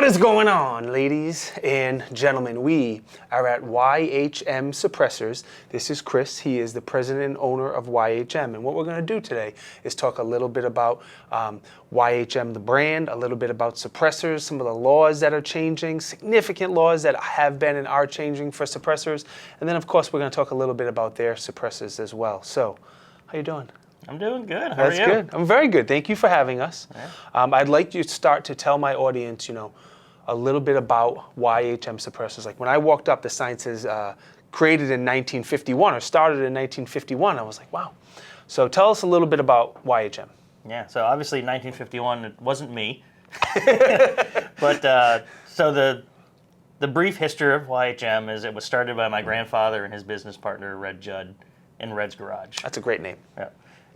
What is going on, ladies and gentlemen? We are at YHM Suppressors. This is Chris. He is the president and owner of YHM. And what we're going to do today is talk a little bit about YHM, the brand, a little bit about suppressors, some of the laws that are changing, significant laws that have been and are changing for suppressors. And then, of course, we're going to talk a little bit about their suppressors as well. So, how you doing? I'm doing good. How are you? That's good. I'm very good. Thank you for having us. Yeah. I'd like you to start to tell my audience, a little bit about YHM Suppressors. Like when I walked up, the sign says created in 1951 or started in 1951. I was like, wow. So tell us a little bit about YHM. Yeah. So obviously, 1951, it wasn't me. But so the brief history of YHM is it was started by my grandfather and his business partner Red Judd in Red's garage. That's a great name. Yeah.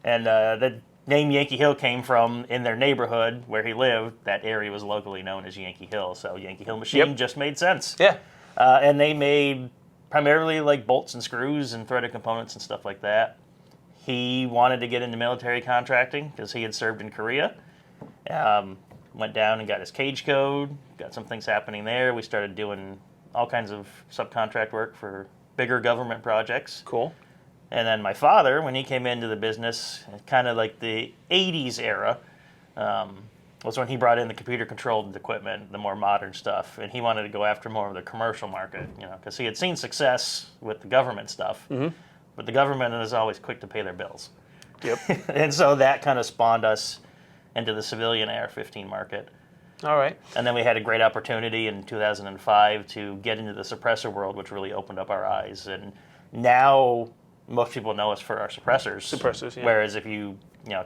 And the name Yankee Hill came from in their neighborhood where he lived. That area was locally known as Yankee Hill. So Yankee Hill Machine just made sense. Yeah. And they made primarily like bolts and screws and threaded components and stuff like that. He wanted to get into military contracting because he had served in Korea. Went down and got his cage code, got some things happening there. We started doing all kinds of subcontract work for bigger government projects. Cool. And then my father, when he came into the business, kind of like the 80s era, was when he brought in the computer-controlled equipment, the more modern stuff. And he wanted to go after more of the commercial market, because he had seen success with the government stuff. Mm-hmm. But the government is always quick to pay their bills. Yep. And so that kind of spawned us into the civilian AR-15 market. All right. And then we had a great opportunity in 2005 to get into the suppressor world, which really opened up our eyes. And now most people know us for our suppressors. Suppressors, yeah. Whereas if you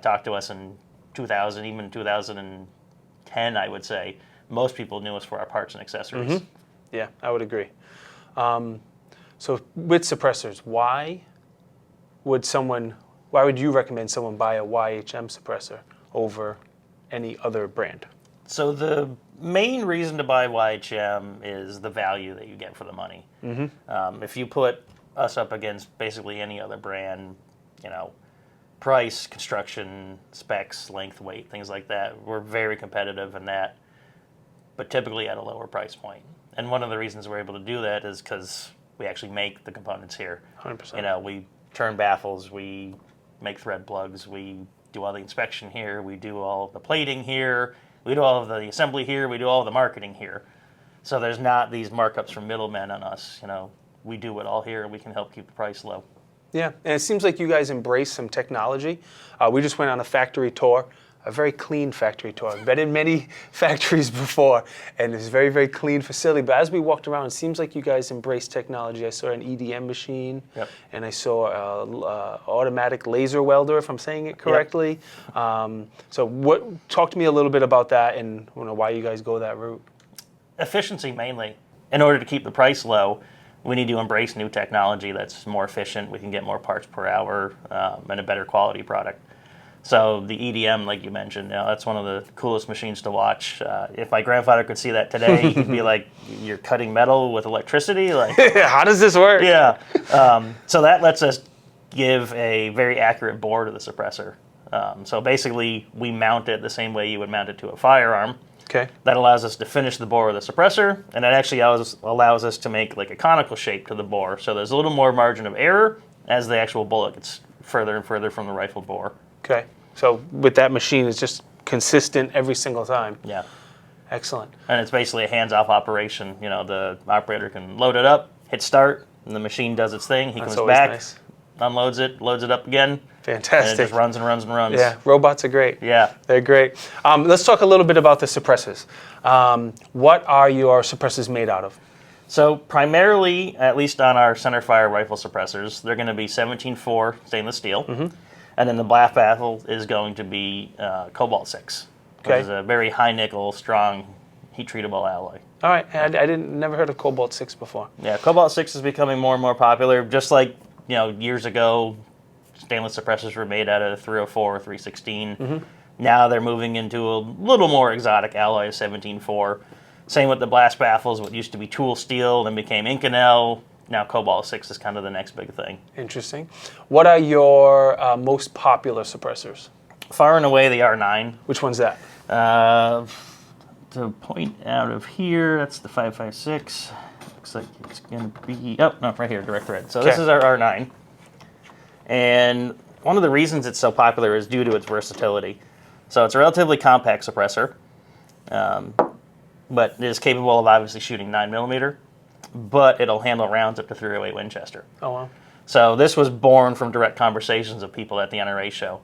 talk to us in 2000, even 2010, I would say, most people knew us for our parts and accessories. Mm-hmm. Yeah, I would agree. So with suppressors, why would you recommend someone buy a YHM suppressor over any other brand? So the main reason to buy YHM is the value that you get for the money. Mm-hmm. If you put us up against basically any other brand, price, construction, specs, length, weight, things like that, we're very competitive in that, but typically at a lower price point. And one of the reasons we're able to do that is because we actually make the components here. 100%. We turn baffles, we make thread plugs, we do all the inspection here, we do all the plating here, we do all of the assembly here, we do all of the marketing here. So there's not these markups from middlemen on us, We do it all here, and we can help keep the price low. Yeah, and it seems like you guys embrace some technology. We just went on a factory tour, a very clean factory tour. I've been in many factories before, and it's a very, very clean facility. But as we walked around, it seems like you guys embrace technology. I saw an EDM machine, and I saw an automatic laser welder, if I'm saying it correctly. Yep. Talk to me a little bit about that and why you guys go that route. Efficiency, mainly. In order to keep the price low, we need to embrace new technology that's more efficient. We can get more parts per hour and a better quality product. So the EDM, like you mentioned, that's one of the coolest machines to watch. If my grandfather could see that today, he'd be like, "You're cutting metal with electricity? Like, how does this work?" Yeah. So that lets us give a very accurate bore to the suppressor. So basically, we mount it the same way you would mount it to a firearm. Okay. That allows us to finish the bore of the suppressor, and it actually allows us to make like a conical shape to the bore. So there's a little more margin of error as the actual bullet gets further and further from the rifle bore. Okay. So with that machine, it's just consistent every single time. Yeah. Excellent. And it's basically a hands-off operation. The operator can load it up, hit start, and the machine does its thing. He comes back, nice. Unloads it, loads it up again. Fantastic. And it just runs and runs and runs. Yeah, robots are great. Yeah. They're great. Let's talk a little bit about the suppressors. What are your suppressors made out of? So primarily, at least on our centerfire rifle suppressors, they're going to be 17-4 stainless steel. Mm-hmm. And then the blast baffle is going to be cobalt 6, which is a very high nickel, strong, heat-treatable alloy. All right. I never heard of cobalt 6 before. Yeah, cobalt 6 is becoming more and more popular. Just like years ago, stainless suppressors were made out of 304 or 316. Mm-hmm. Now they're moving into a little more exotic alloy of 17-4. Same with the blast baffles. What used to be tool steel then became Inconel. Now cobalt 6 is kind of the next big thing. Interesting. What are your most popular suppressors? Far and away the R9. Which one's that? to point out of here, that's the 5.56. Looks like it's going to be, oh, no, right here, direct red. So this Okay. is our R9. And one of the reasons it's so popular is due to its versatility. So it's a relatively compact suppressor, but it is capable of obviously shooting 9mm, but it'll handle rounds up to 308 Winchester. Oh, wow. So this was born from direct conversations of people at the NRA show.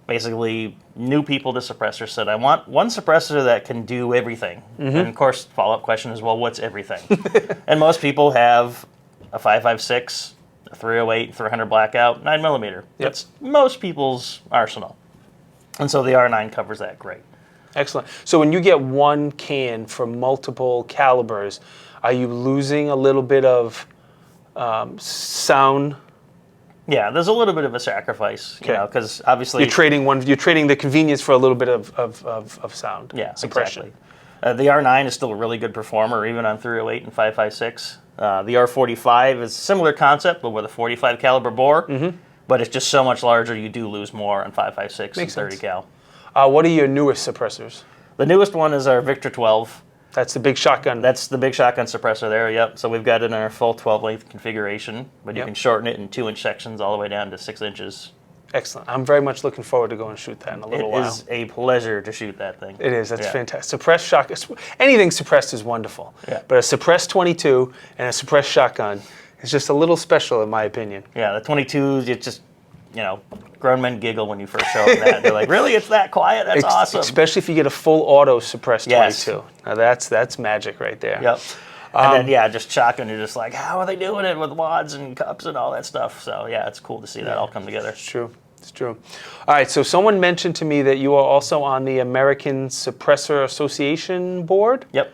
Basically, new people to suppressors said, I want one suppressor that can do everything. And of course, follow-up question is, well, what's everything? And most people have a 5.56, a 308, 300 blackout, 9mm. That's most people's arsenal. And so the R9 covers that great. Excellent. So when you get one can for multiple calibers, are you losing a little bit of sound? Yeah, there's a little bit of a sacrifice, you know, because obviously You're trading the convenience for a little bit of sound. Yeah, suppression. Exactly. The R9 is still a really good performer, even on 308 and 5.56. The R45 is a similar concept, but with a 45 caliber bore, but it's just so much larger, you do lose more on 5.56 and 30 cal. What are your newest suppressors? The newest one is our Victor 12. That's the big shotgun. That's the big shotgun suppressor there, yep. So we've got it in our full 12-length configuration, but you can shorten it in 2-inch sections all the way down to 6 inches. Excellent. I'm very much looking forward to going and shoot that in a little while. It is a pleasure to shoot that thing. It is. That's fantastic. Suppressed shotgun. Anything suppressed is wonderful. Yeah. But a suppressed 22 and a suppressed shotgun is just a little special, in my opinion. Yeah, the 22s, it's just, you know, grown men giggle when you first show them that. They're like, really? It's that quiet? That's awesome. Especially if you get a full auto suppressed Yes. 22. Now that's magic right there. Yep. And then, yeah, just shotgun, you're just like, how are they doing it with wads and cups and all that stuff? So, yeah, it's cool to see that all come together. It's true. It's true. All right, so someone mentioned to me that you are also on the American Suppressor Association board. Yep.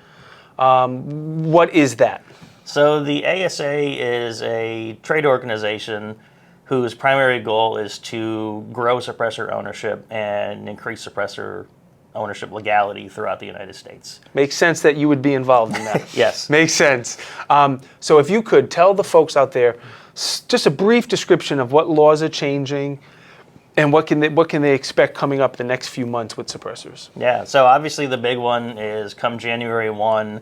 What is that? So the ASA is a trade organization whose primary goal is to grow suppressor ownership and increase suppressor ownership legality throughout the United States. Makes sense that you would be involved in that. Yes. Makes sense. So if you could tell the folks out there just a brief description of what laws are changing and what can they expect coming up the next few months with suppressors. Yeah, so obviously the big one is come January 1,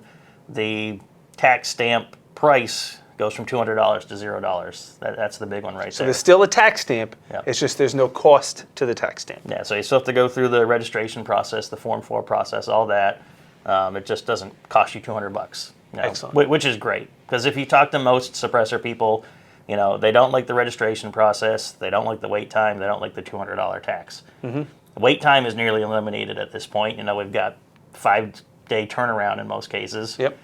the tax stamp price goes from $200 to $0. That's the big one right So there. there's still a tax stamp. Yep. It's just there's no cost to the tax stamp. Yeah, so you still have to go through the registration process, the Form 4 process, all that. It just doesn't cost you $200. You know, Excellent. Which is great, because if you talk to most suppressor people, you know, they don't like the registration process, they don't like the wait time, they don't like the $200 tax. Wait time is nearly eliminated at this point. You know, we've got 5-day turnaround in most cases. Yep.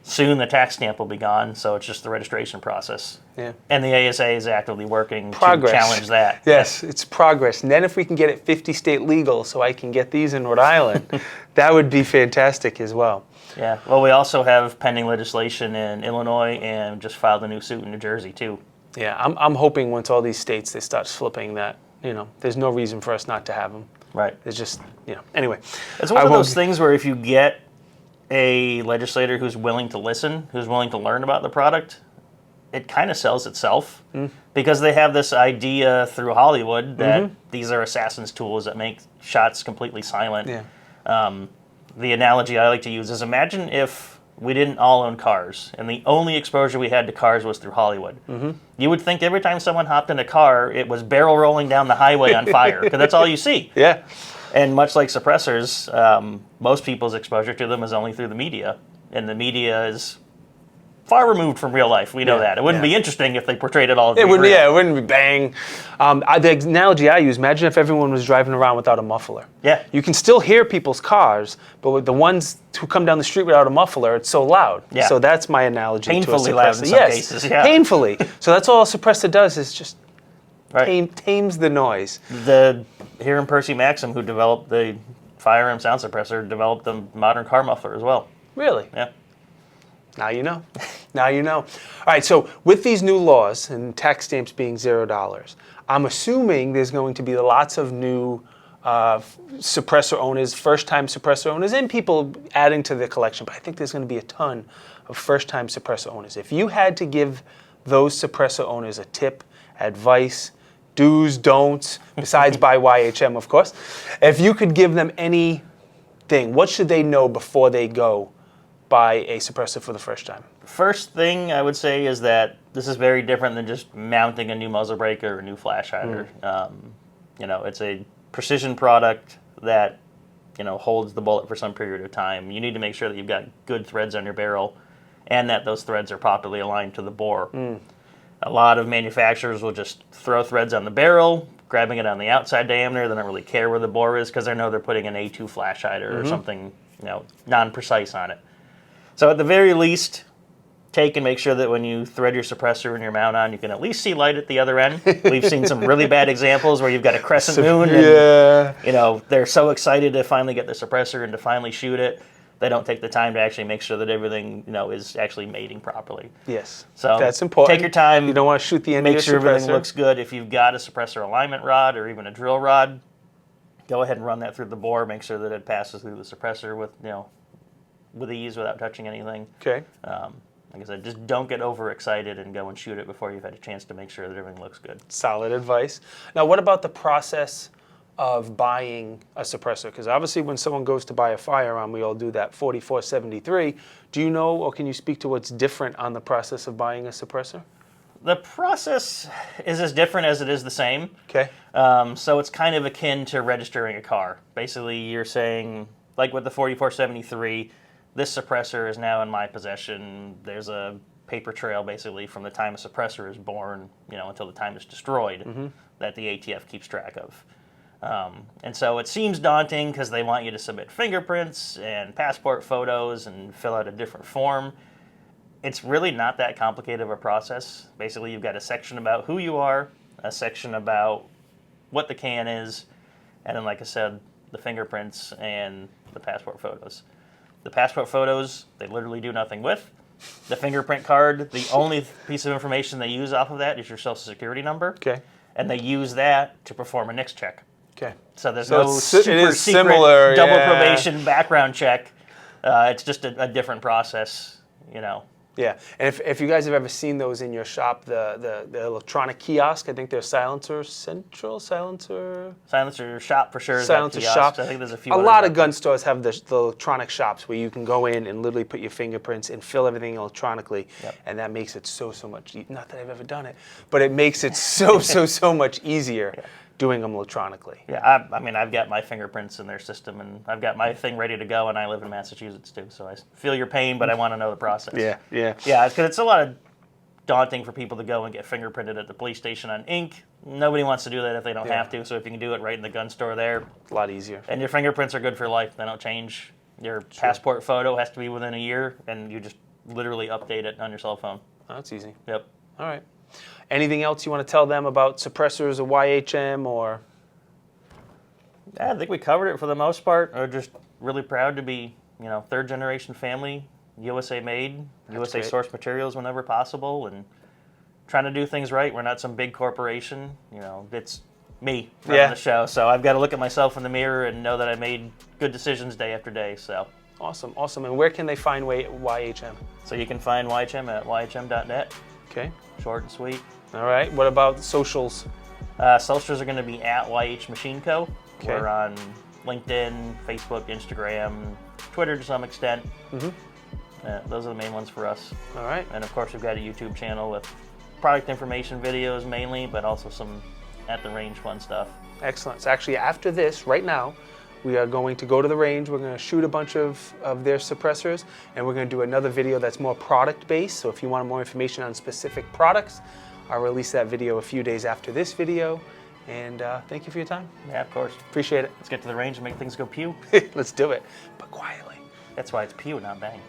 Soon the tax stamp will be gone, so it's just the registration process. Yeah. And the ASA is actively working Progress. to challenge that. Yes, it's progress. And then if we can get it 50 state legal so I can get these in Rhode Island, that would be fantastic as well. Yeah. Well, we also have pending legislation in Illinois and just filed a new suit in New Jersey, too. Yeah, I'm hoping once all these states, they start flipping that, you know, there's no reason for us not to have them. Right. There's just, you know, anyway. It's one of those things where if you get a legislator who's willing to listen, who's willing to learn about the product, it kind of sells itself because they have this idea through Hollywood that these are assassin's tools that make shots completely silent. Yeah. The analogy I like to use is imagine if we didn't all own cars and the only exposure we had to cars was through Hollywood. You would think every time someone hopped in a car, it was barrel rolling down the highway on fire because that's all you see. Yeah. And much like suppressors, most people's exposure to them is only through the media. And the media is far removed from real life. We know that. It wouldn't be interesting if they portrayed it all as It wouldn't, real. yeah, it wouldn't be bang. The analogy I use, imagine if everyone was driving around without a muffler. Yeah. You can still hear people's cars, but with the ones who come down the street without a muffler, it's so loud. Yeah. So that's my analogy Painfully to a suppressor. loud in some cases, yeah. Painfully. So that's all a suppressor does is just Right. tames the noise. Here in Percy Maxim, who developed the firearm sound suppressor, developed the modern car muffler as well. Really? Yeah. Now you know. Now you know. All right, so with these new laws and tax stamps being $0, I'm assuming there's going to be lots of new suppressor owners, first-time suppressor owners, and people adding to the collection. But I think there's going to be a ton of first-time suppressor owners. If you had to give those suppressor owners a tip, advice, do's, don'ts, besides buy YHM, of course, if you could give them any thing? What should they know before they go buy a suppressor for the first time? First thing I would say is that this is very different than just mounting a new muzzle breaker or a new flash hider. It's a precision product that holds the bullet for some period of time. You need to make sure that you've got good threads on your barrel and that those threads are properly aligned to the bore. A lot of manufacturers will just throw threads on the barrel, grabbing it on the outside diameter. They don't really care where the bore is because they know they're putting an A2 flash hider or something non-precise on it. So at the very least, take and make sure that when you thread your suppressor and your mount on, you can at least see light at the other end. We've seen some really bad examples where you've got a crescent moon and they're so excited to finally get the suppressor and to finally shoot it, they don't take the time to actually make sure that everything is actually mating properly. Yes, so that's important. Take your time. You don't want to shoot the end of your Make sure suppressor. everything looks good. If you've got a suppressor alignment rod or even a drill rod, go ahead and run that through the bore. Make sure that it passes through the suppressor with ease without touching anything. Okay. Like I said, just don't get overexcited and go and shoot it before you've had a chance to make sure that everything looks good. Solid advice. Now, what about the process of buying a suppressor? Because obviously when someone goes to buy a firearm, we all do that 4473. Do you know, or can you speak to what's different on the process of buying a suppressor? The process is as different as it is the same. Okay. So it's kind of akin to registering a car. Basically, you're saying, like with the 4473, this suppressor is now in my possession. There's a paper trail basically from the time a suppressor is born, until the time it's destroyed, that the ATF keeps track of. And so it seems daunting because they want you to submit fingerprints and passport photos and fill out a different form. It's really not that complicated of a process. Basically, you've got a section about who you are, a section about what the can is, and then, like I said, the fingerprints and the passport photos. The passport photos, they literally do nothing with. The fingerprint card, the only piece of information they use off of that is your social security number. Okay. And they use that to perform a NICS check. Okay. So there's So no it super is secret similar, double yeah. probation background check. It's just a different process, Yeah, and if you guys have ever seen those in your shop, the electronic kiosk, I think they're Silencer Central, Silencer Shop for sure. Silencer Shop. I think there's a few. A others lot out of gun stores have the electronic shops where you can go in and literally put your fingerprints and fill everything electronically, and that makes it so much. Not that I've ever done it, but it makes it so much easier. Doing them electronically. Yeah, I mean, I've got my fingerprints in their system, and I've got my thing ready to go, and I live in Massachusetts, too, so I feel your pain, but I want to know the process. Yeah. Yeah, because it's a lot of daunting for people to go and get fingerprinted at the police station on ink. Nobody wants to do that if they don't have to, so if you can do it right in the gun store there. A lot easier. And your fingerprints are good for life. They don't change. Your passport photo has to be within a year, and you just literally update it on your cell phone. Oh, that's easy. Yep. All right. Anything else you want to tell them about suppressors or YHM or? Yeah, I think we covered it for the most part. We're just really proud to be, third generation family, USA made, USA great. sourced materials whenever possible, and trying to do things right. We're not some big corporation. It's me running the show, so I've got to look at myself in the mirror and know that I made good decisions day after day. So Awesome. And where can they find YHM? So you can find YHM at yhm.net. Okay. Short and sweet. All right. What about socials? Socials are going to be at YH Machine Co. Okay. We're on LinkedIn, Facebook, Instagram, Twitter to some extent. Those are the main ones for us. All right. And of course, we've got a YouTube channel with product information videos mainly, but also some at the range fun stuff. Excellent. So actually, after this, right now, we are going to go to the range. We're going to shoot a bunch of their suppressors, and we're going to do another video that's more product-based. So if you want more information on specific products, I'll release that video a few days after this video. And thank you for your time. Yeah, of course. Appreciate it. Let's get to the range and make things go pew. Let's do it, but quietly. That's why it's pew, not bang.